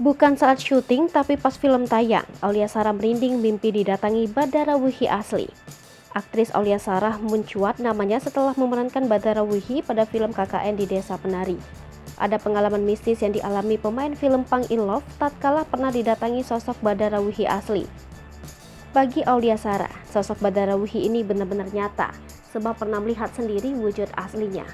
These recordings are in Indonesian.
Bukan saat syuting, tapi pas film tayang, Aulia Sarah merinding mimpi didatangi Badara Wuhi asli. Aktris Aulia Sarah mencuat namanya setelah memerankan Badara Wuhi pada film KKN di Desa Penari. Ada pengalaman mistis yang dialami pemain film Pang in Love tatkala pernah didatangi sosok Badara Wuhi asli. Bagi Aulia Sarah, sosok Badara Wuhi ini benar-benar nyata, sebab pernah melihat sendiri wujud aslinya.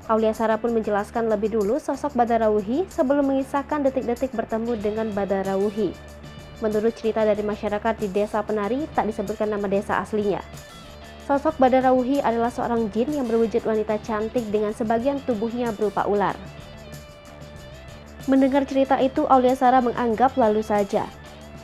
Aulia Sarah pun menjelaskan lebih dulu sosok Badara Wuhi sebelum mengisahkan detik-detik bertemu dengan Badara Wuhi. Menurut cerita dari masyarakat di Desa Penari, tak disebutkan nama desa aslinya. Sosok Badara Wuhi adalah seorang jin yang berwujud wanita cantik dengan sebagian tubuhnya berupa ular. Mendengar cerita itu, Aulia Sarah menganggap lalu saja.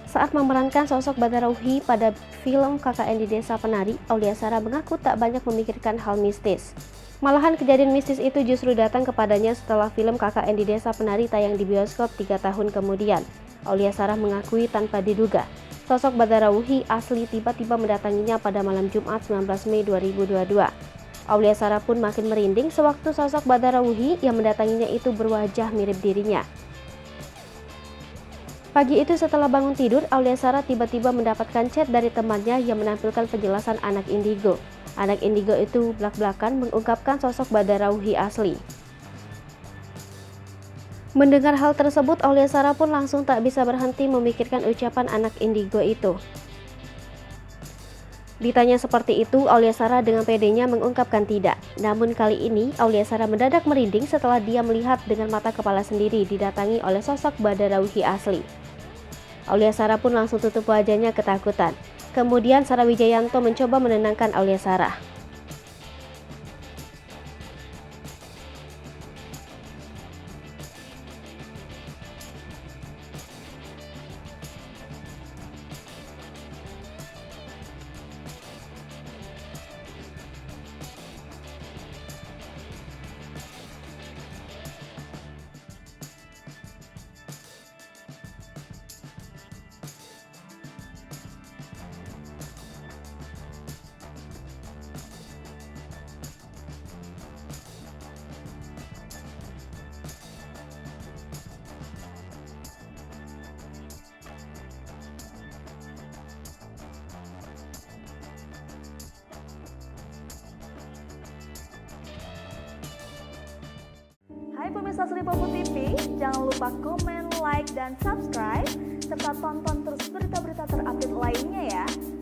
Saat memerankan sosok Badara Wuhi pada film KKN di Desa Penari, Aulia Sarah mengaku tak banyak memikirkan hal mistis. Malahan kejadian mistis itu justru datang kepadanya setelah film KKN di Desa Penari tayang di bioskop 3 tahun kemudian. Aulia Sarah mengakui tanpa diduga, sosok Badara Wuhi asli tiba-tiba mendatanginya pada malam Jumat 19 Mei 2022. Aulia Sarah pun makin merinding sewaktu sosok Badara Wuhi yang mendatanginya itu berwajah mirip dirinya. Pagi itu setelah bangun tidur, Aulia Sarah tiba-tiba mendapatkan chat dari temannya yang menampilkan penjelasan anak indigo. Anak indigo itu belak-belakan mengungkapkan sosok Badara Wuhi asli. Mendengar hal tersebut, Aulia Sarah pun langsung tak bisa berhenti memikirkan ucapan anak indigo itu. Ditanya seperti itu, Aulia Sarah dengan pedenya mengungkapkan tidak. Namun kali ini, Aulia Sarah mendadak merinding setelah dia melihat dengan mata kepala sendiri didatangi oleh sosok Badara Wuhi asli. Aulia Sarah pun langsung tutup wajahnya ketakutan. Kemudian Sarah Wijayanto mencoba menenangkan Aulia Sarah. Hai pemirsa Sri Popo TV, jangan lupa komen, like, dan subscribe, serta tonton terus berita-berita terupdate lainnya ya.